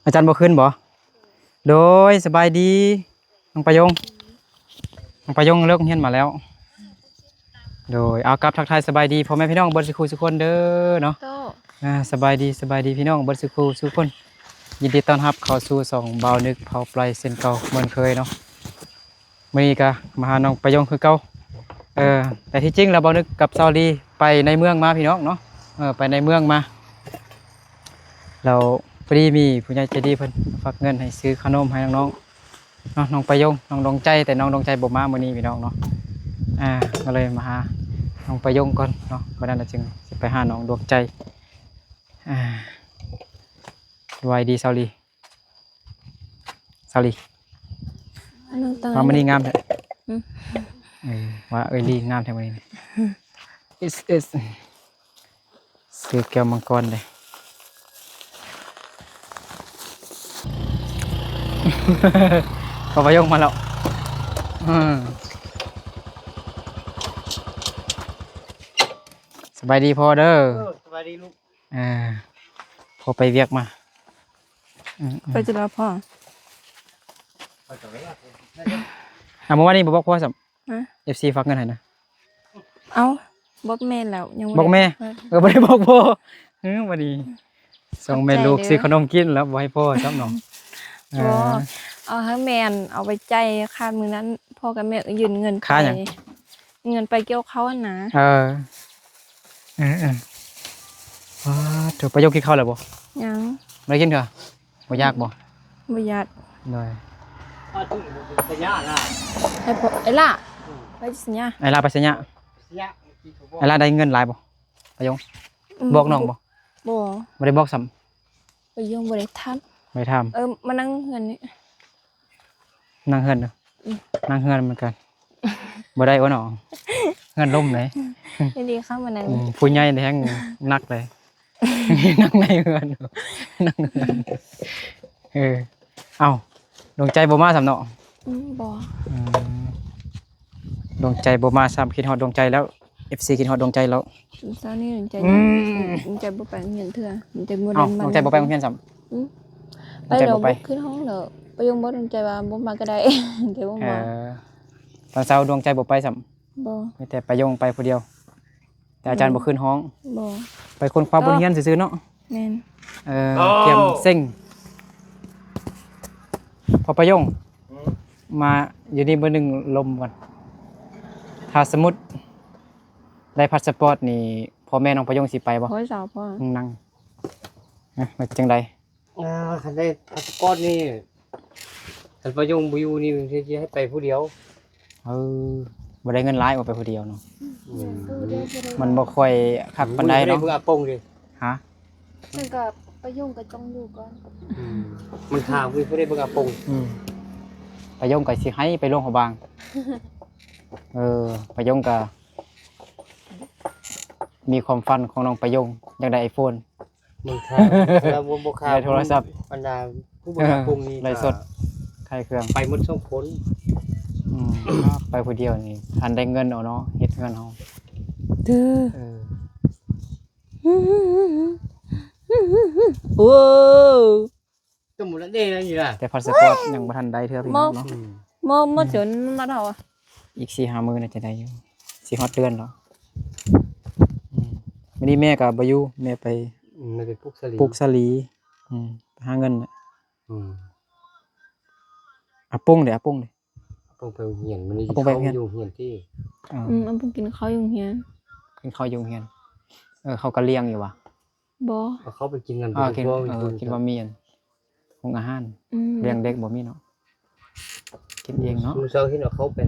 อาจารย์บ่ขึ้นบ่โดยสบายดีน้องประยงเลิกเรียนมาแล้วโดยเอากลับทักทายสบายดีพ่อแม่พี่น้องเบิดสุขุสุกคนเด้อเนาะสบายดีพี่น้องเบิดสุขุสุกคนยินดีต้อนรับเข้าสู่ช่องเบานึกเผาปลายเส้นเก่าเหมือนเคยเนาะมื้อนี้ก็มาหาน้องประยงคือเก่าแต่ที่จริงแล้วเบานึกกับซอลีไปในเมืองมาพี่น้องเนาะไปในเมืองมาเราพอดีมีผู้ใหญ่ใจดีเพิ่นฝากเงินให้ซื้อขนมให้น้องๆเนาะน้องประยงน้องดวงใจแต่น้องดวงใจบ่มามื้อนี้พี่น้องเนาะก็เลยมาหาน้องประยงก่อนเนาะบัดนั้นจึงสิไปหาน้องดวงใจสวัสดีซาลีว่ามื้อนี้งามแท้ว่าลีงามแท้มื้อนี้is ซื้อแก้วมังกรเลยพอประยงมาแล้วสบายดีพอเด้อสบายดีลูกพอไปเวียกมาไปจะรับพ่อเมื่อวานนี้บอกพ่อสัมFC ฝากเงินให้นะเอาบอกแม่แล้วยังบอกแม่ไม่ได้บอกพ่อวันนี้ส่งแม่ลูกซื้อขนมกินแล้วบอกให้พ่อชอบน้องเอาให้แม่เอาไปใจค่ามือนั้นพ่อกับแม่ยืนเงินค่าอย่างเงินไปเกี่ยวเขาอ่ะนะถูกประโยคกินข้าวแล้วบ่ยังไม่กินเถอะบ่ยากบ่ยากเลยสัญญาล่ะไอ้ล่ะไปสัญญาไอ้ล่ะไปสัญญาไอ้ล่ะได้เงินหลายบ่ประโยคบอกน้องบ่ไม่ได้บอกซ้ำประโยคบ่ได้ทำไม่ทำมานั่งเงินนี่นั่งเงินเนาะนั่งเงินเหมือนกันบ่ได้วะน้องเงินล่มเลยดีข้ามานั่งผู้ใหญ่แท้งนักเลยนั่งในเงินนั่งเงินเอ้าดวงใจบ่มาสำเนาะบ่ดวงใจบ่มาซ้ำคิดฮอดดวงใจแล้ว FC คิดฮอดดวงใจแล้วตอนนี้ดวงใจบ่ไปเงินเถื่อดวงใจบ่ได้ดวงใจบ่ไปโรงเรียนซ้ำไปเดี๋ยวขึ้นห้องเด้อไปยงบ่ดวงใจว่าบ่มาก็ได้เดี๋ยวบ่มาตอนเช้าดวงใจบ่ไปซ้ำบ่มีแต่ไปยงไปผู้เดียวแต่อาจารย์บ่ขึ้นห้องบ่ไปคนความบนเรียนซื่อๆเนาะแม่นเตรียมเซ็งพอประยงมาอยู่นี่เบอร์หนึ่งลมก่อนถ้าสมมุติได้พาสปอร์ตนี่พ่อแม่น้องประยงสิไปบ่พ่อสาวพ่อนั่งมาจังไดคันได้พาสปอร์ตนี่คันประยงบ่อยู่นี่มันสิให้ไปผู้เดียวบ่ได้เงินหลายออกไปผู้เดียวเนาะมันบ่ค่อยคักปานใดเนาะเพิ่งอาปงดิฮะมันก็ประยงก็ต้องอยู่ก่อนมันทางบ่ได้เพิ่งอาปงประยงก็สิให้ไปโรงพยาบาลประยงก็มีความฝันของน้องประยงอยากได้ iPhone มันทางแล้วบ่ค่าโทรศัพท์บรรดาผู้บ่อาปงนี่ไลฟ์สดขายเครื่องไปหมด2คนไปผู้เดียวนี่ทันได้เงินเอาเนาะเฮ็ดเงินเฮาโอ้ก็หมดแล้วเด้นั่นนี่ล่ะแต่พาสปอร์ตยังบ่ทันได้เทื่อพี่น้องเนาะบ่จนมาเท่าอ่ะอีก 4-5 มื้อน่าจะได้อยู่สิฮอดเดือนแล้ววันนี้แม่ก็บ่อยู่แม่ไปปลูกสลีหาเงินอาปุ้งเด้ปงไปเฮียนมันนี่อยู่เฮียนที่มันกินข้าวอยู่เฮียนกินข้าวอยู่เฮียนเขาก็เลี้ยงอยู่ว่ะบ่เขาไปกินกันกินบะหมี่ของอาหารเลี้ยงเด็กบ่มีเนาะกินเองเนาะมื้อเช้าเห็นว่าเขาไป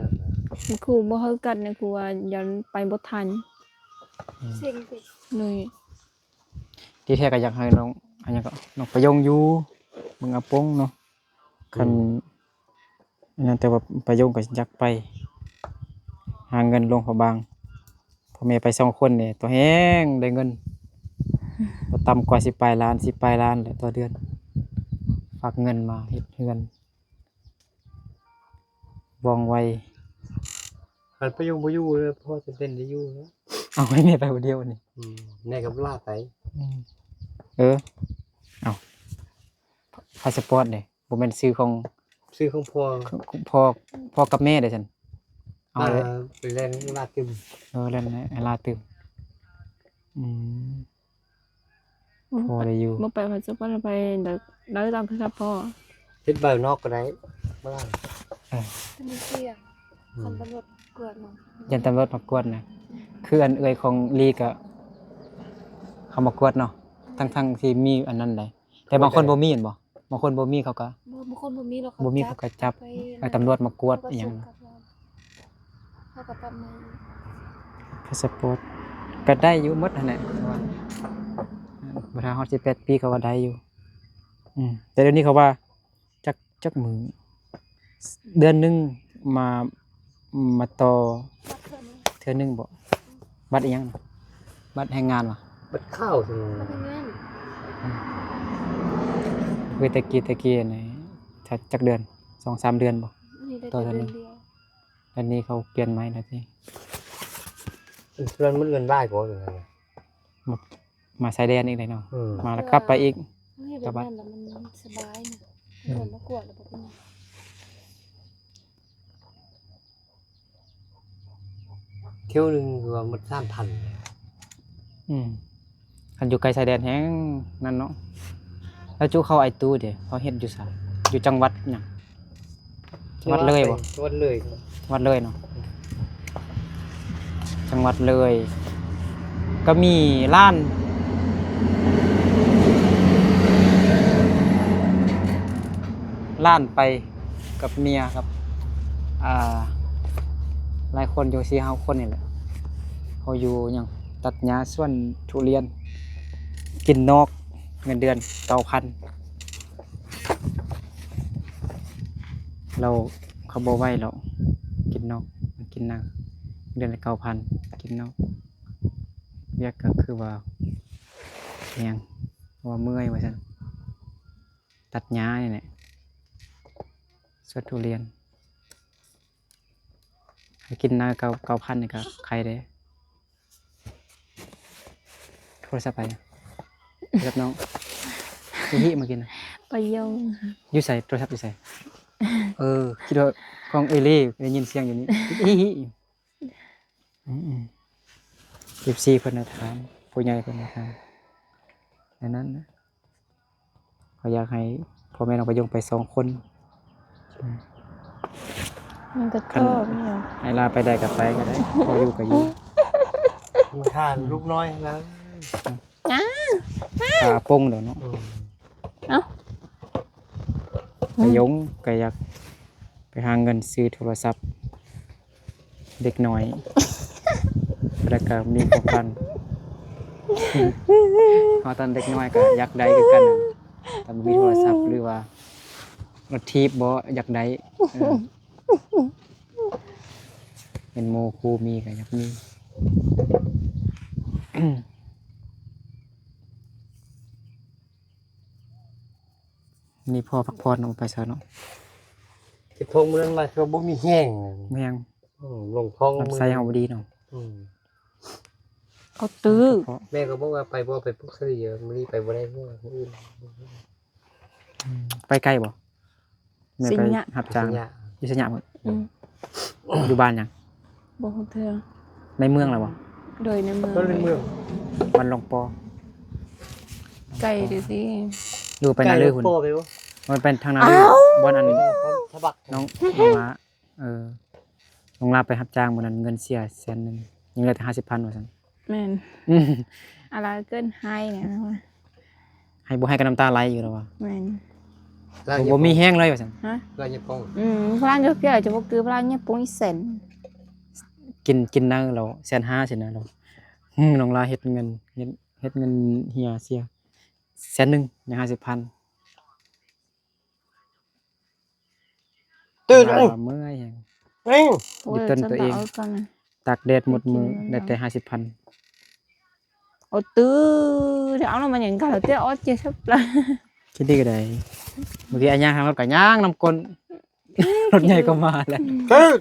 ครูบ่เฮากันนะครูว่ายันไปบ่ทันเซ็งไปเลยที่แท้ก็อยากให้น้องอันนี้ก็น้องประยงอยู่มึงอาปงเนาะคันนั่นแต่ว่าประยงก็อยากไปหาเงินลงพะบางพ่อแม่ไป2คนนี่ตัวแห้งได้เงินบ่ต่ำกว่า10 ปลายล้านแหละต่อเดือนฝากเงินมาเฮ็ดเงินว่องไวคันประยงบ่อยู่แล้วพ่อจะเป็นได้อยู่เนาะเอาให้แม่ไปผู้เดียวนี่แม่กับลาไปเอา พาสปอร์ตเด้บ่แม่นชื่อของ ซื้อของพ่อ พ่อพ่อกับแม่เด้อซั่นเอา มา เลย ไปเล่นลาดตึม เล่นให้ลาตึมอืมพอได้อยู่ บ่ไปพาสปอร์ตไปได้ตามโทรศัพท์พ่อ เฮ็ดใบนอกก็ได้บ่ล่ะ มีเสียงคนตำรวจกวดมา ยันตำรวจมากวดนะคืออันเอ่ยของลีก็เขามากวดเนาะทั้งที่มีอันนั้นได้แต่บางคนบ่มีเห็นบ่บางคนบ่มีเขาก็ บางคนบ่มีหรอก บ่มีเขาก็จับให้ตำรวจมากวดอีหยัง เขากับปั๊มมา พาสปอร์ตก็ได้อยู่หมดนั่นแหละว่าบ่ถ้าฮอด18ปีก็ว่าได้อยู่แต่เดี๋ยวนี้เขาว่าจักมือเดือนหนึงมาต่อ ปั๊บเพิ่น เทื่อหนึงบ่บัตรอีหยังน่ะบัตรแรงงานวะ บัดข้าวซั่น ปั๊บเงิน คือตะกี้นี่ถ้าจักเดือน 2-3 เดือนบ่ นี่ได้ ต่อ แต่ เท่า เดื นั้ อน นเดียว อันนี้เขาเปลี่ยนใหม่แล้วสิ เพื่อนมันเงินได้บ่จังได๋ มาชายแดนอีกเลยเนาะ อืม มาแล้วกลับไปอีก นี่แบบนั้นแล้วมันสบายนะเหมือนมากวดแล้วบ่เป็นหยัง เที่ยวหนึงคือว่ามัน3,000 คันอยู่ไกลชายแดนแฮงนั่นเนาะแล้วจุเขาไอตู้เด้เขาเฮ็ดอยู่ไสอยู่จังหวัดหยังจังหวัดเลยบ่ จังหวัดเลย จังหวัดเลยเนาะจังหวัดเลย ก็มีร้านไปกับเมียครับหลายคนอยู่4-5 คนนี่แหละเขาอยู่หยังตัดหญ้าสวนทุเรียน กินนอกเงินเดือน 9,000 เราเขาบ่ไหวแล้วกินนอกกินนางเดือนละ 9,000 กินนอกเรียกก็คือว่าแฮงว่าเมื่อยว่าซั่นตัดหญ้านี่แหละสวนทุเรียนให้กินนา9,000นี่ก็ใครเด้โทรศัพท์ไปรับน้องฮิมากินนะ ไปยง อยู่ใส่โทรศัพท์อยู่ใส่คิดว่าของเอเล่ได้ยินเสียงอยู่นี่ฮิ14เพิ่นน่ะถามผู้ใหญ่เพิ่นน่ะถามอันนั้นนะเขาอยากให้พ่อแม่น้องประยงไป2 คน มันก็ชอบเนี่ย ให้ลาไปได้ก็ไปก็ได้พออยู่ก็อยู่ มันทานลูกน้อยแล้ว ตาปงเดี๋ยวเนาะ ประยงก็อยากไปหาเงินซื้อโทรศัพท์เด็กน้อย แล้วก็มีของพันพอตอนเด็กน้อยก็อยากได้คือกันน่ะแต่บ่มีโทรศัพท์หรือว่ารถทีบบ่อยากได้เป็นโมครูมีก็อยากมี นี่พ่อพักผ่อนลงไปซะเนาะ เก็บทงมื้อนั้นมาก็บ่มีแห้ง แม่ง ลงท้อง ลำไส้เฮาบ่ดีเนาะ อืม เอาตื้อ เพราะ แม่ก็บอกว่าไปบ่ไปปุ๊กซะเยอะมื้อนี้ไปบ่ได้เมื่อมื้ออื่น ไปไกลบ่แม่ไปรับจ้าง สัญญา อยู่สัญญาบ่ อืม อยู่บ้านหยัง บ่ฮู้เทื่อ ในเมืองล่ะบ่ โดยในเมือง ก็ในเมือง บ้านหลวงปอ ไก่ดิสิ อยู่ไปนาเลยหุ่น โป้ไปบ่ มันเป็นทางนาเลยบ่อนอันนี้ สะบัก น้องลาน้องลาไปรับจ้างมื้อนั้นเงินเสีย100,000ยังเหลือแต่50,000ว่าซั่น แม่น อืม อะไรเกินให้เนี่ยนะว่า ให้บ่ให้ก็น้ำตาไหลอยู่แล้วว่า แม่น บ่มีแห้งเลยว่าซั่น ฮะ ลายปอง พลานยกเกี่ยวจะบ่คือพลานเนี่ยปุ้งอีเซน กินนั่งแล้ว150,000สินะเราน้องลาเฮ็ดเงินเฮียเสีย100,000ยัง50,000 ตื่น ว่าเมื่อยแฮง เอ้ย โอ้ย มีต้นตัวเอง ฉัก็ากันนะ ตากแดดหมดมือได้แต่50,000 เอาตื้อเดี๋ยวเอาแล้วมันอย่างกันแล้วเตี้ยออดเจ๊ชับละ คิดดีก็ได้เมื่อกี้อันย่างทางรถก็ย่างน้ำกล รถใหญ่ก็มาแล้ว ตื่น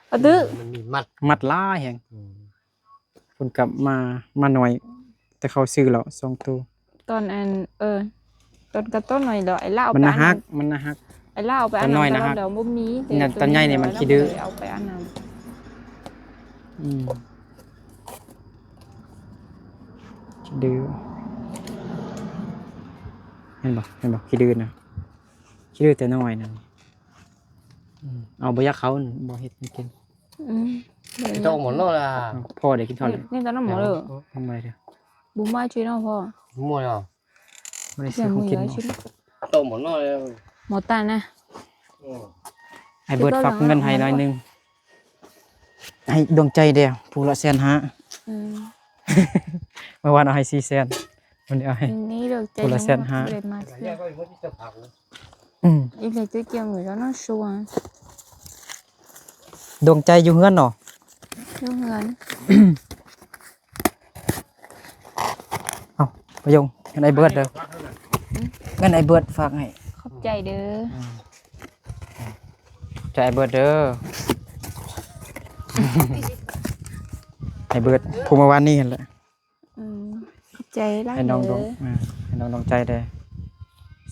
เอาตื้อ มันมีมัด มัดล่าแฮง เพิ่นกลับมาหน่อย แต่เขาซื้อแล้ว2ตัว ตอนอันตอนกระต้นหน่อยเดี๋ยวไอ้เล่า มัน ไป นะ อัน ฮั นั้ ก น มันนะฮัก ไอ้เล่าไปอัน ตอนน้ นั้ อย น นะ แต่ ฮะ ว่าเดี๋ยวบ่มี เนี่ยตอนใหญ่เนี่ยมันขี้ดื้อ เอาไปอันนั้น อืมดื้อเห็นบ่ขี้ดื้อนะขี้ดื้อแต่น้อยนะเอาบ่ยักเขาน่ะบ่เฮ็ดให้กิน อืม Trộn món nó là เอาพ่อได้กินข้าวแล้ว นี่ตอนนั้นหมอเลย ทำไมเด้อ บุ้มมาช่วยน้องพ่อ mua nào บ่ได้ เสี ซื้ ย อง ข มื อง อ กิน แล้ว บ่ ชิ้น trộn món nó là หมอตานะ ให้เบิดฝากเงินให้หน่อยหนึงให้ดวงใจเด้อผู้ละ150,000 อืม เมื่อวานเอาให้400,000วันนี้เอาให้ นี่đượcใจ คนละ150,000 เลยมาเที่ยว có một cái tập học อีเลยตัวเกี่ยวngười đó nó xua ดวงใจอยู่เฮือนเนาะ vô ngấn เอาประยงเงินไอ้เบิดเด้อเงินไอ้เบิดฝากให้ khóc chạy đứa ใจไอ้เบิดเด้อไอ้เบิดผู้เมื่อวานนี้เห็นแหละ khóc chạy lắm ให้น้องดวง đứa ให้น้องดวงใจเด้อ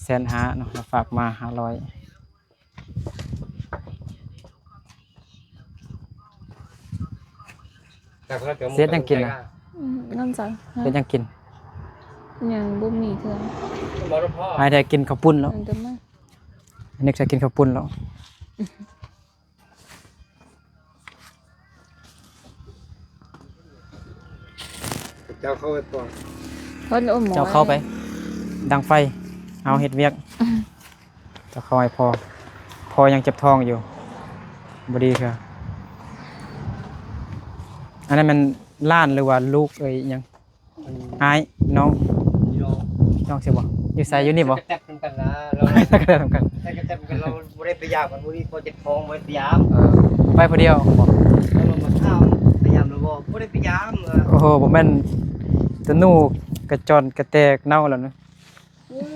150,000เนาะแล้วฝากมา500 Giết đang kìm à? ngon rồi เป็นยังกิน nhàng bún mì thường ให้ได้กินข้าวปุ้นแล้ว ăn tấm á นึกจะกินข้าวปุ้นแล้ว Chào khâu toàn hơn ôm mỏi เจ้าเข้าไป ดังไฟ เอาเฮ็ดเวียกเจ้าเข้าให้พอยังเจ็บท้องอยู่บ่ดีค่ะอันนั้นมันล้านหรือว่าลูกเอ้ยยังอ้ายน้องน้องสิบ่อยู่ไสอยู่นี่บ่ cái tép trong cần làเรา ตะกระทำกัน cái tép trong cầnเราไม่ได้พยายามมันไม่ได้พอเจ็บท้องไม่ได้พยายาม ไปผู้เดียวบ่ เรามาข้าวพยายามเราบอกไม่ได้พยายาม โอ้โหบ่แม่นตะนูกระจอนกระแตกเน่าแล้วนะ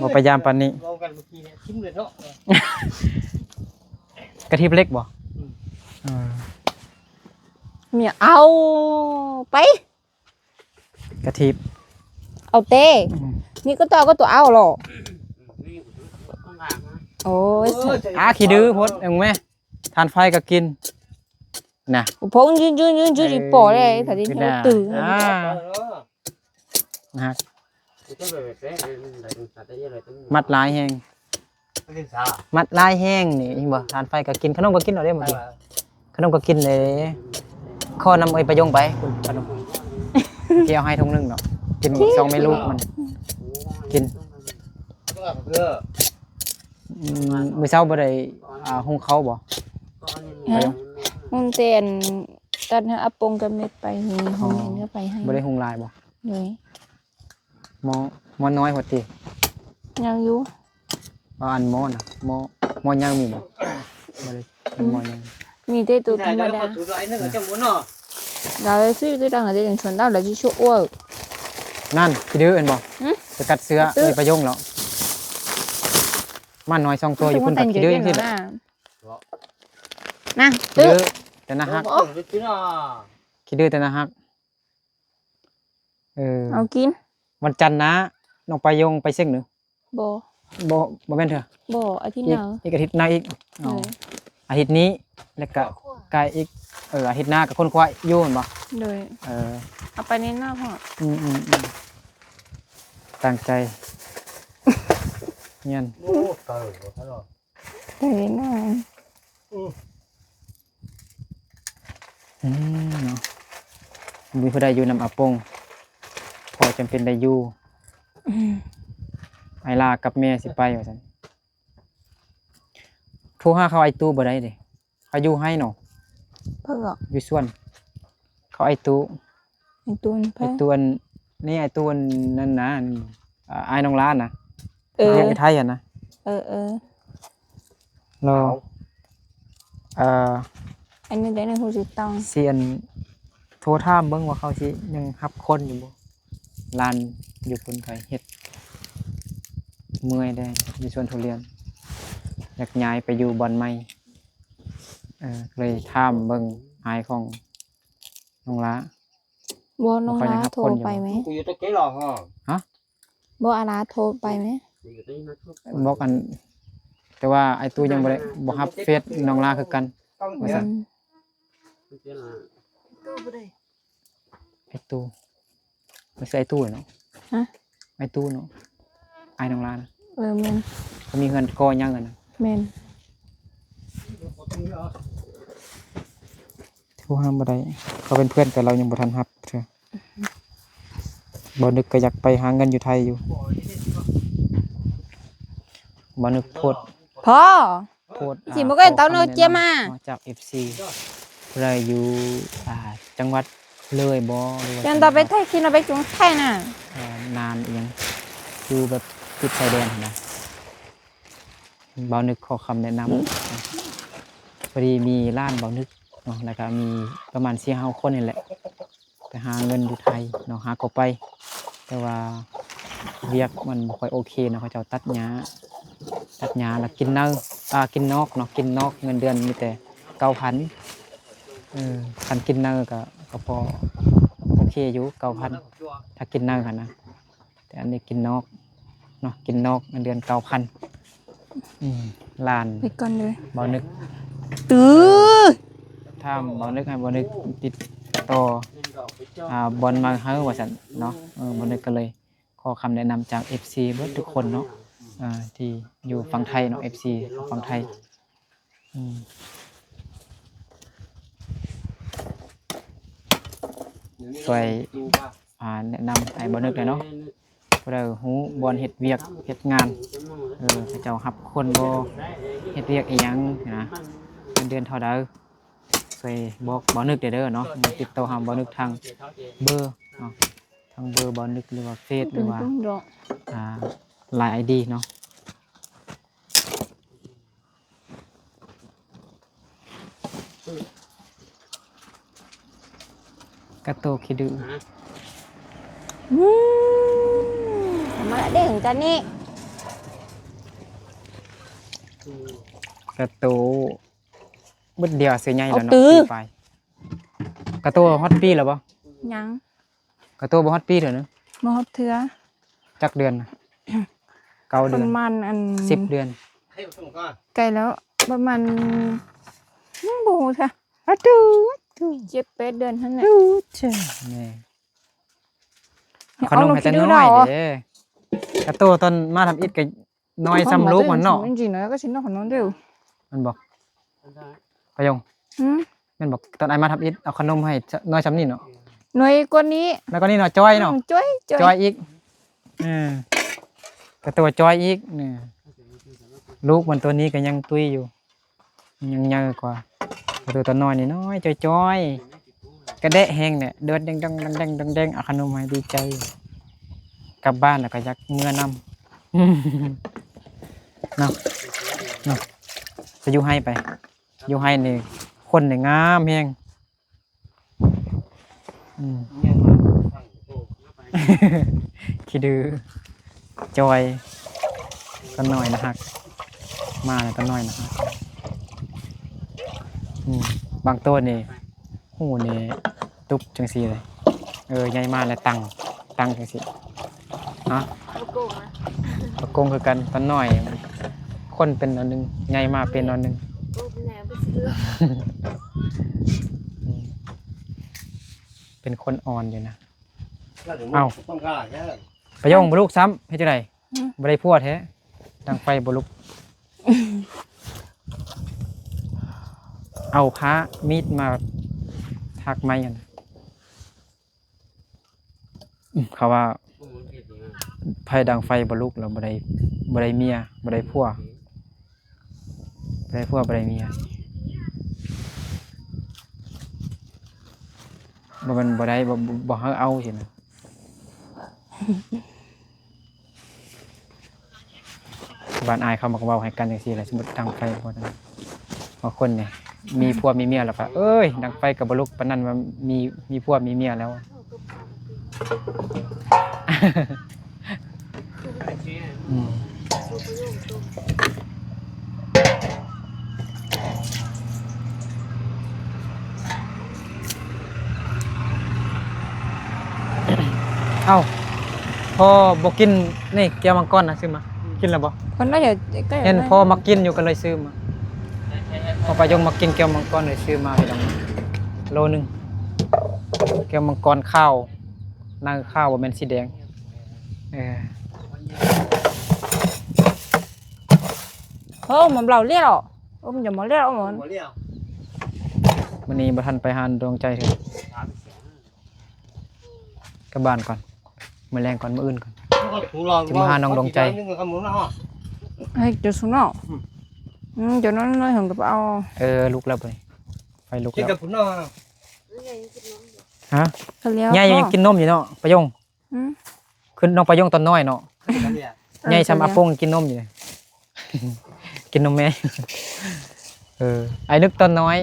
บ่พยายามปานนี้ เรากันเมื่อกี้เนี่ยชิมเลยเนาะ กระทิบเล็กบ่เออ mẹ ao bay กระทิบ ao tê อืม นี่ก็ตัวก็ตัวเอาหรอโอ้ย ขี้ดื้อพดเอ็งแม่ทานไฟก็กินน่ะ พงยืนปอเลยแต่ที่เราตื่น นะฮะมัดลายแห้งมัดลายแห้งนี่เห็นบ่ทานไฟก็กินขนมก็กินเอาได้หมดเลยขนมก็กินเลยข้อนำไอ้ประยงไปคุณขนมเกี่ยวให้ทงนึงเนาะกิน2เมนูมันกินมื้อเช้าบ่ได้หุงข้าวบ่ มึงเตียนตอนอาปงกับเม็ดไปห้องนี้ก็ไปให้ บ่ได้หุงลายบ่ เลย หมอน้อยพอติ ยังอยู่ เอาอันหมอน่ะหมอยังมีบ่บ่ได้เป็นหมอยัง มีแต่ตัวธรรมดา thủ loại nó ở trong muốn nó เราเลยซื้อตัวดังอะไรอย่างชนเราเลยชั่วอ้วน นั่นขี้ดื้อเห็นบ่ หือ ไปกัดเสื้อ ตื้อ มีประยงแล้วมันน้อย2ตัวอยู่พุ่นกับขี้ดื้อจังซี่แหละ น่ะ ขี้ ตื้อ ดื้อแต่นะฮัก chứ nó ขี้ดื้อแต่นะฮักเอากิน วันจันทร์นะน้องประยงไปเซ็งหรือ บ่ บ่แม่นเถอะ บ่อาทิตย์ อี ห ก น้า อีกอาทิตย์หน้าอีกอ๋อ เลย อาทิตย์นี้แล้วก็กายอีกอาทิตย์หน้ากับคนควายอยู่แม่นบ่ เลย เออ เอาไปในหน้าพ่อ อืมตั้งใจเงียน Ô, trời ơi, thế rồi. ไปในหน้า เนาะมีผู้ใดอยู่นำอาปงพอจำเป็นได้อยู่ไอลากับแม่สิไปว่าซั่นโทรหาเขาไอตู้บ่ได้เด้เขาอยู่ให้เนาะ เพิ่งอ่ะ อยู่ส่วน เขาไอตู้ ไอ้ตัวนี้ ไอ เพิ่ง ตัวนี่ไอตัวนั่นนะไอ้น้องล้านนะ เออ เรียกไอ้ไทยอ่ะนะ เออ รออันนี้ได้ในหูจิตตอง เซียนโทรถามเบิ่งว่าเขาสิยังรับคนอยู่บ่ลานอยู่คนไทยเฮ็ดเมื่อยได้อยู่สวนทุเรียนอยากย้ายไปอยู่บ่อนใหม่เลยถามเบิ่งอายของน้องล้า บ่น้อง เขายัง ล้า รับ โทร คนอยู่ ไปไหม Cô vô tới cái lò hả? บ่อาลาโทรไปไหม บอกกัน แต่ว่าไอ้ตู้ยังบ่ได้บ่รับเฟซน้องลาคือกันว่าซั่น ตู้บ่ได้ ไอ้ตู้ไม่ใช่ไอ้ตู้เนาะ ฮะ ไอ้ตู้เนาะไอ้น้องลานะ แม่น เขามีเงินก่อยังกันนะ แม่น ผู้ห้ามบ่ได้เขาเป็นเพื่อนแต่เรายังบ่ทันรับเถอะบ่นึกก็อยากไปหาเงินอยู่ไทยอยู่บ่นึกโพด พ่อ โพด สิบ่ก็เห็นเต้าเนอะเจียมา จาก FC เลยอยู่จังหวัดเลยบ่หรือว่า ยันต่อไปไทยคิดเราไปจุงไทยน่ะ นานอีหยังอยู่แบบติดชายแดนนะเบานึกขอคำแนะนำพอดีมีร้านเบานึกเนาะแล้วก็มีประมาณ4-5 คนนี่แหละไปหาเงินอยู่ไทยเนาะหาก็ไป แต่ว่าเวียกมันบ่ค่อยโอเคเนาะเขาเจ้าตัดหญ้าแล้วกินเนื้อกินนอกเนาะกินนอกเงินเดือนมีแต่ 9,000คันกินเนื้อก็พอโอเคอยู่ 9,000ถ้ากินเนื้อนะแต่อันนี้กินนอกเนาะกินนอกเงินเดือน 9,000ล้าน ไปก่อนเลย เบานึก ตื้อ ถ้าเบานึกให้เบานึกติดต่อบอลมาเฮ้อว่าซั่นเนาะเบานึกก็เลยขอคำแนะนำจาก FC เบิดทุกคนเนาะที่อยู่ฝั่งไทยเนาะ FC ฝั่งไทยช่วยแนะนำให้บ่นึกเลยเนาะเพื่อฮู้บอลเฮ็ดเวียกเฮ็ดงานเขาเจ้ารับคนบ่เฮ็ดเวียกอีหยังนะเงินเดือนเท่าใดช่วยบอกบ่นึกเด้อเนาะติดต่อหาบ่นึกทางเบอร์เนาะทางเบอร์บ่นึกหรือว่าเฟซหรือว่า ดอก ไลน์ ID เนาะกระโตคิดื้อ มาเด้งกันนี่ กระโตบึดเดียวเสียใหญ่แล้วเนาะไปกระโตฮอตปีแล้วบ่ ยัง กระโตบ่ฮอตปีเด้อเนาะ บ่ฮอดเทื่อ จักเดือนน่ะ 9 ป เดือ ระ น มาณ10 เดือน ใกล้แล้วประมาณบ่ฮู้ค่ะอะตู้7-8 เดือนหั่นแหละ นี่ขนมให้แต่น้อยเด้กระโตตอนมาทำอิฐก็น้อยซ้ำลูกมันเนาะ จริงๆแล้วก็สินของน้องเด้อ มันบอกประยง มันบอกตอนไอ้มาทำอิฐเอาขนมให้น้อยซ้ำนี่เนาะ หน่วยกว่านี้ แล้วก็นี่เนาะจ้อยเนาะ จ้อย จ้อยอีกกระตัวจ้อยอีกนี่ลูกมันตัวนี้ก็ยังตุ้ยอยู่ยังเยอะกว่ากระตัวน้อยนี่น้อยจ้อยกระเดะแห้งเนี่ยเดินแดงเอาขนมให้ดีใจกลับบ้านแล้วก็ยักเมื่อนำเนาะจะอยู่ให้ไปอยู่ให้นี่คนนี่งามแฮงคิดดื้อจอยก็น้อยนะฮักมาแล้วก็น้อยนะฮักบางตัวนี่หูนี่ตุบจังสีเลยใหญ่มาแล้วตั้งจังสีฮะ บ่โกงนะ ตะโกงคือกันตอนน้อยคนเป็นอันหนึงใหญ่มาเป็นอันหนึง โกงแหนไปซื้อ เป็นคนอ่อนอยู่นะ เอ้า ประโยงบลุกซ้ำให้จังไดบ่ได้พัวแท้ดังไฟบลุก เอาพระมีดมาทักไม้กันเขาว่าไฟดังไฟบลุกแล้วบ่ได้เมียบ่ได้พัวบ่ได้เมียมันบ่ได้บ่ให้เอาสินะบ้านอายเขามักเว้าให้กันจังซี่แหละสมมุติดังไฟบ่นั้นบางคนเนี่ยมีผัวมีเมียแล้วก็เอ้ยดังไฟก็บ่ลุกปานนั้นว่ามีผัวมีเมียแล้วเอ้า พอบ่กินนี่แก้วมังกรนะซื้อมากินแล้วบ่ คนน่าจะก็ เห็นพอมากินอยู่ก็เลยซื้อมาพอปายงมากินแก้วมังกรเลยซื้อมาพี่น้องโลนึงแก้วมังกรข้าวนางข้าวบ่แม่นสีแดงmình bầu liếc rồi ôm giờ mới liếc rồi mà บ่เลี้ยว มื้อนี้บ่ทันไปหาดวงใจเถอะกลับบ้านก่อนมื้อแรงก่อนมื้ออื่นก่อน จะมาหาน้องดวงใจ hay cho xuống nào cho nó hưởng được bao ลุกแล้วไปไฟลุก กิน แล้ว กับพุ่นเนาะ ฮะ cái léo ยายยังกินนมอยู่เนาะปายงคือน้องปายงตอนน้อยเนาะยายซ้ำอาปงกินนมอยู่เลย กินนมแม่ ไอ้นึกตอนน้อย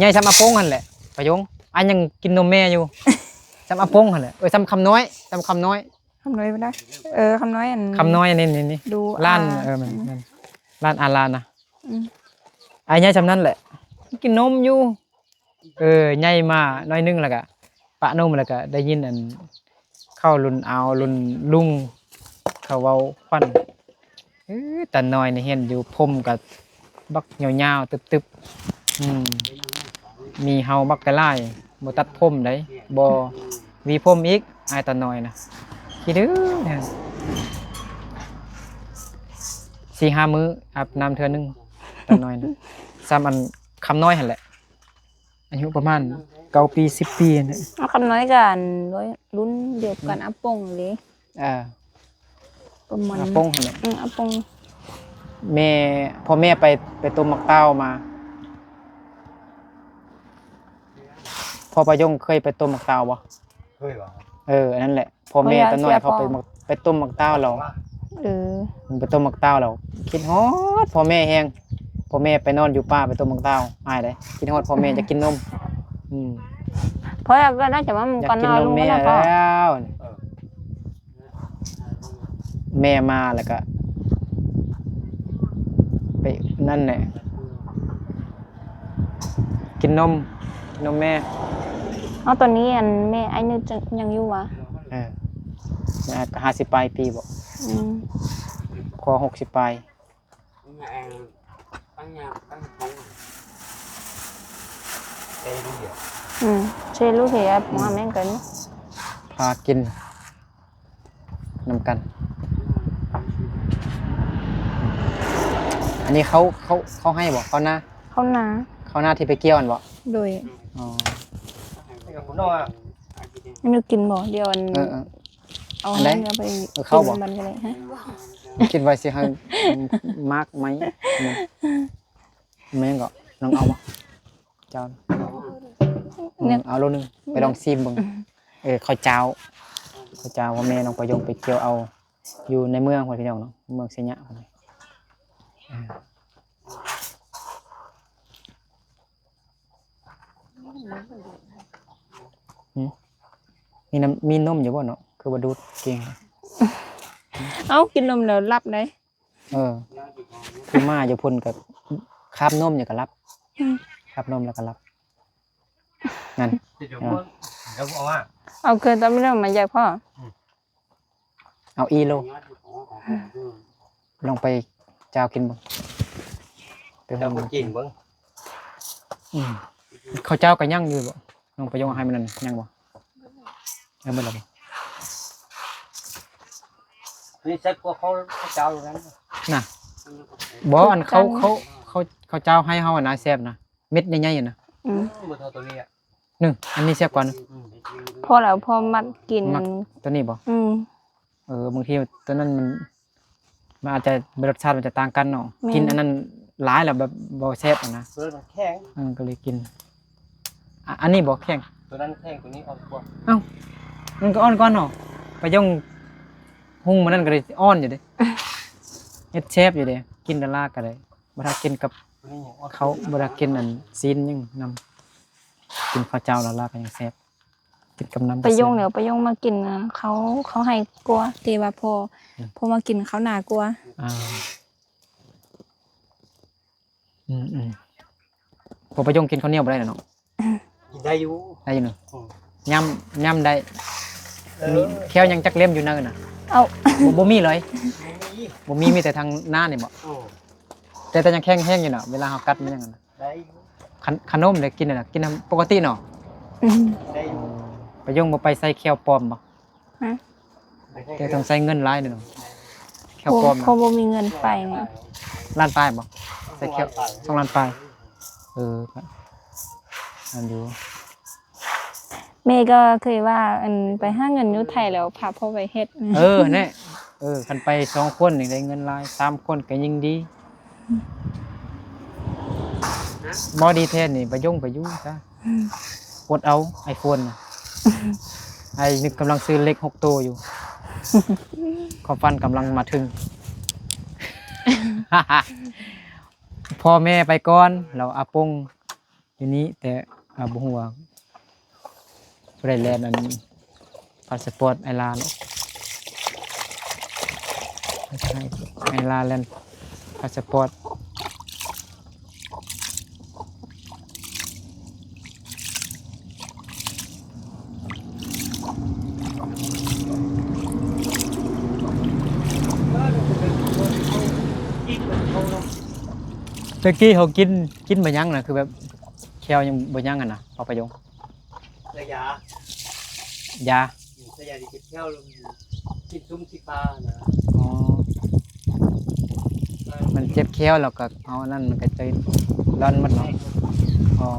ยายซ้ำอาปงหั่นแหละปายงอันยังกินนมแม่อยู่ ซ้ำอาปงหั่นแหละซ้ำคำน้อยซ้ำคำน้อย không nói bên đây không nói anh คำน้อยนี่ ดู ร้านมันร้านอาลานนะไอ้ยายซ้ำนั่นแหละกินนมอยู่ยายมาน้อยนึงแล้วก็ปะนมแล้วก็ได้ยินอันเข้ารุ่นเอารุ่นลุงเขาเว้าควันแต่น้อยนี่เห็นอยู่พมกับบักยาวๆตึบมีเฮาบักกะไล่บ่ตัดพมได้บ่มีพมอีกอ้ายตาน้อยนะคิดดื้อเนี่ย4-5 มื้ออาบน้ำเทื่อนึงตาน้อยนะซ้ำอันคำน้อยหั่นแหละอายุประมาณ9 ปี 10 ปีนี่ không nói gần đối lún được gần áp bông đấy ประมาณ อาปงหั่นแหละ áp bông แม่พอแม่ไปต้มมักเต้ามาพอประยงเคยไปต้มมักเต้าบ่ เคยบ่ นั่นแหละพอแม่ตอนน้อยเขาไปต้มมักเต้าเรามันไปต้มมักเต้าเราคิดฮอดพ่อแม่แฮงพ่อแม่ไปนอนอยู่ป่าไปต้มมักเต้าอายเลยคิดฮอดพ่อแม่จะกินนมเพราะก็น่าจะว่ามัน อยาก ก่อน กิน นอน นม ลุง แม่ ก็ แล้วแม่มาแล้วก็ไปนั่นแหละกินนมแม่ เอาตอนนี้อันแม่ไอ้นี่ยังอยู่วะ 50 ปลายปีบ่พอ60 ปลายเชื่อลูกเหี้ยหมอแม่งกัน พากินนำกันอันนี้เขาให้บ่เขาหน้า เขาหนา เขาหน้าที่ไปเกี่ยวอันบ่ โดย อ๋อ กับพุ่นเนาะ นึกกินบ่เดียวอัน เอาให้เนื้อไปกินมันกันเลยฮะ คิดไว้สิให้มากไหมแม่งก็น้องเอาบ่เจ้าเอาโลนึงไปลองซิมเบิ่งข้าวเจ้าว่าแม่น้องประยงไปเกี่ยวเอาอยู่ในเมืองพ่อพี่น้องเนาะเมืองเสยะพุ่นมีนมอยู่บ่เนาะคือบ่ดูดเก่ง เอากินนมแล้วรับได้ คือมาอยู่พุ่นกับคาบนมอยู่ก็รับคาบนมแล้วก็รับนั่น เดี๋ยวเอาว่า เอาเคยตอนไม่ได้มาอยากพ่อ เอาอีโลลองไปเจ้ากินบ่ไป เดี๋ยว ห้อง กินเบิ่ง เขาเจ้าก็ย่างอยู่บ่ลองไปยงให้มันนั่นย่างบ่บ่ล่ะบ่ นี่เซ็ตกว่าเขาเจ้าอย่างนั้น น่ะบ่อันเขาเจ้าให้เฮาน่ะแซ่บนะเม็ดใหญ่ๆน่ะ บ่เท่าตัวนี้อ่ะ นึงอันนี้แซ่บกว่านึง พอแล้วพอมัดกิน ตัวนี้บ่ บางทีตัวนั้นมันอาจจะรสชาติมันจะต่างกันเนาะกินอันนั้นหลายแล้วแบบบ่แซ่บนะ ตัวนั้นแข็ง ก็เลยกินอันนี้บ่แข็ง ตัวนั้นแข็งตัวนี้อ่อนกว่า มันก็อ่อนก่อนเนาะไปย่องหุงมันนั่นก็เลยอ่อนอยู่เด้เฮ็ดแซ่บอยู่เด้กินดาลาก็ได้บ่ถ้ากินกับ ตัวนี้ยังอ่อน เขาบ่ถ้ากินอันซีนยังนำกินข้าวเจ้าดาลาก็ยังแซ่บกินกับน้ำ ไปยงเดี๋ยวไปยงมากินเขาให้กลัวตีว่าพอมากินเขาหนากลัว พอไปย่องกินข้าวเหนียวบ่ได้เนาะ กินได้อยู่ ได้อยู่เนาะย่ำได้ มีแควยังจักเล่มอยู่นั่นน่ะ เอา บ่มีเลยบ่มีแต่ทางหน้านี่บ่ โอ้ แต่ยังแข็งๆอยู่น่ะเวลาเฮากัดมันยังน่ะ ได้ ขนมได้กินน่ะกินปกติเนาะ อืม ได้อยู่ ไปยงบ่ไปใส่แควปลอมบ่ ฮะ แต่ต้องใส่เงินหลายเด้อเนาะแคว พอ ปลอม พอบ่มีเงินไปไง ล้านปลายบ่ใส่แคว2ล้านปลายก็อันอยู่ แม่ก็เคยว่าอันไปหาเงินอยู่ไทยแล้วพาพ่อไปเฮ็ด แน่คันไป2คนนี่ได้เงินหลาย3คนก็ยิ่งดีบ่ดีแท้นี่ไปอยู่ซะอดเอา iPhone น่ะไอ้นึกกำลังซื้อเล็ก6ตัวอยู่ความฝันกำลังมาถึง พ่อแม่ไปก่อนเราอาปงอยู่นี้แต่บ่ฮู้ว่าบ่ได้แลนด์อันพาสปอร์ตไอลาเนาะไม่ใช่ไอลาแลนด์พาสปอร์ตตะกี้เขากินบ่ยังน่ะคือแบบแควยังบ่ยังอ่ะนะเอาไปยง ระยะ ยา ระยะที่เที่ยวลงกินซุ้มที่ปลานะ อ๋อมันเจ็บแควแล้วก็เอานั่นมันก็จะร้อนมันเนาะอ๋อ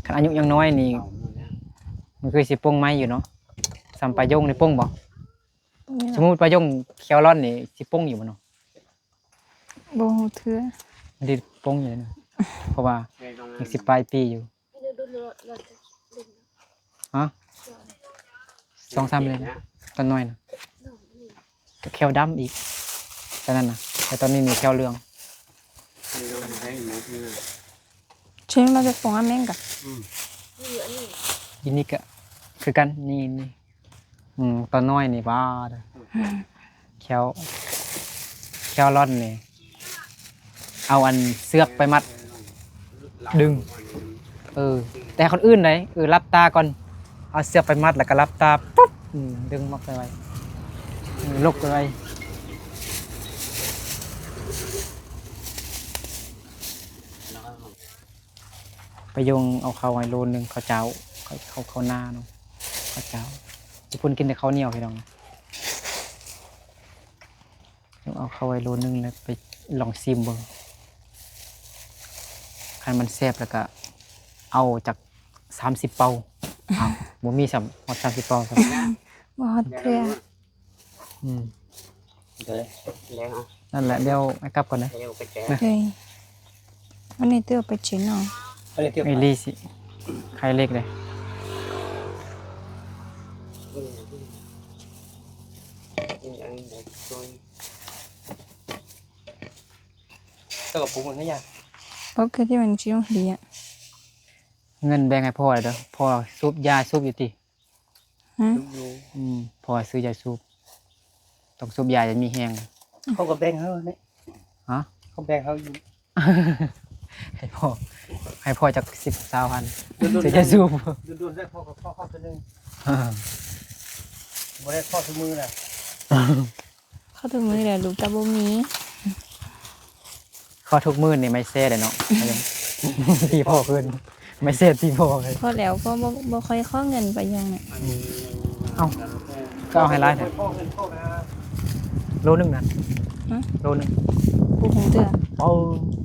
คันอายุยังน้อยนี่มันคือสิปงไม้อยู่เนาะสัมปะยงนี่ปงบ่สมมุติปะยงแควร้อนนี่สิปงอยู่บ่เนาะ บ่ฮู้เทื่อ มันสิปงอยู่เลยเนาะเพราะว่ายังสิปลายปีอยู่ ไม่ได้ดูเราจะดึง ฮะ2-3เลยนะตอนน้อยนะ น้องนี่ ก็แควดำอีกตอนนั้นนะแต่ตอนนี้มีแควเหลือง ใช่มาจากฟองอาแม่งกะ นี่อันนี้ อีนี่ก็คือกันนี่ตอนน้อยนี่บ้าเด้อแควร่อนนี่เอาอันเสือกไปมัดดึงแต่คนอื่นไหนรับตาก่อนเอาเสือกไปมัดแล้วก็รับตาปุ๊บดึงมักไปไว้ลุกไปไว้ไปยงเอาเข้าไว้โลนึงเขาเจ้าเขาหน้าเนาะเขาเจ้าญี่ปุ่นกินแต่ข้าวเหนียวพี่น้องเอาเข้าไว้โลนึงแล้วไปลองซิมเบิ่งคันมันแซ่บแล้วก็เอาจาก30 เปาเอาบ่มีซ้ำฮอด30 เปาซ้ำ บ่ฮอดเทื่อ เดี๋ยวแล้ว นั่นแหละเดี๋ยวไอ้กลับก่อนนะ เดี๋ยวไปแจก เฮ้ยวันนี้เตื้อไปเชิญเนาะ อันนี้เที่ยว ไอ้ลี่สิใครเล็กเลย ตัวกับปูมันไม่ยาก เพราะคือที่มันชิวดีอ่ะ เงินแบ่งให้พ่อเลยเด้อพ่อสูบยาสูบอยู่ติ ฮะ พ่อซื้อยาสูบต้องสูบยาจะมีแฮง เขาก็แบ่งเขาเนี่ย ฮะ เขาแบ่งเขาอยู่ ให้พ่อจาก10-20,000ซื้อยาสูบ ดูได้พ่อกับพ่อเข้าตัวนึงบ่ได้พ่อทุกมือน่ะ เข้าถึงมือแล้วลูกตาบ่มี ข้อทุกมื้อนี่ไม่แซ่เลยเนาะ ตีพ่อขึ้นไม่แซ่ตีพ่อเลย พอแล้วก็บ่ค่อยข้อเงินไปยังเนี่ย เอ้าก็เอาให้ร้ายเถอะ พ่อเงินพ่อนะ โลนึงนะโลนึง บ่ฮู้เทื่อ เอา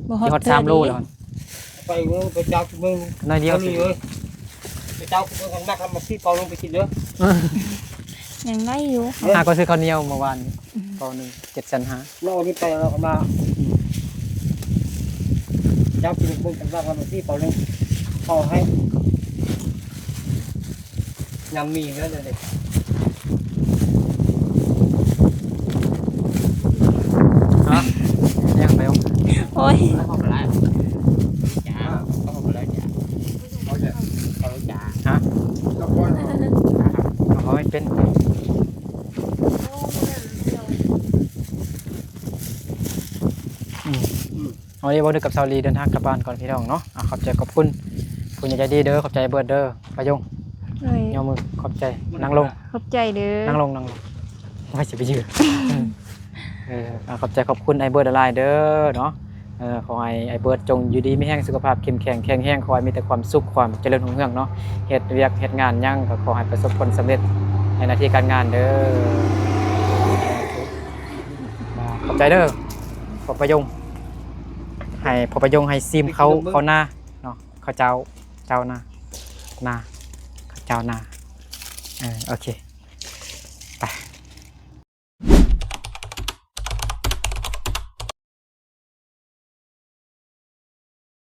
บ่ฮอด ยอด เทื่อ 3 โลแล้วมัน ไปเมืองไปเจ้าเมือง น้อยเดียวสิ เลยไปเจ้าเมืองกันมากทำมาที่เปาลงไปกินเด้อ ยังได้อยู่ ก็ซื้อข้าวเหนียวเมื่อวานนี้เปาหนึ่ง7,500 นอกนี้ไปเราก็มาเจ้ากินเมืองกันมากทำมาที่เปาลงพอให้ยำมีแล้วเลย ฮะยังไปเอา โอ้ย เข้ามาแล้วจ้าเข้ามาแล้วจ้าเขาจะเขาจ้า ฮะ แล้วก็ เขาไม่เป็น โอ้มันเดียว เอาเดี๋ยววันนี้กับซาลีเดินทางกลับบ้านก่อนพี่น้องเนาะขอบใจขอบคุณ คุณใจดีเด้อขอบใจเบิดเด้อประยง เลย ยอมมือขอบใจนั่งลง ขอบใจเด้อ นั่งลงไม่สิไปยืนเอาขอบใจขอบคุณไอ้เบิร์ดอะไรเด้อเนาะขอให้ไอ้เบิร์ดจงอยู่ดีไม่แห้งสุขภาพเข้มแข็งแข็งแห้งขอให้มีแต่ความสุขความเจริญรุ่งเรืองเนาะเฮ็ดเวียกเฮ็ดงานยั่งก็ขอให้ประสบผลสำเร็จในหน้าที่การงานเด้อขอบใจเด้อขอบประยงให้พอประยงให้ซิมเขาหน้าเนาะเขาเจ้าหน้าข้าวเจ้านาโอเค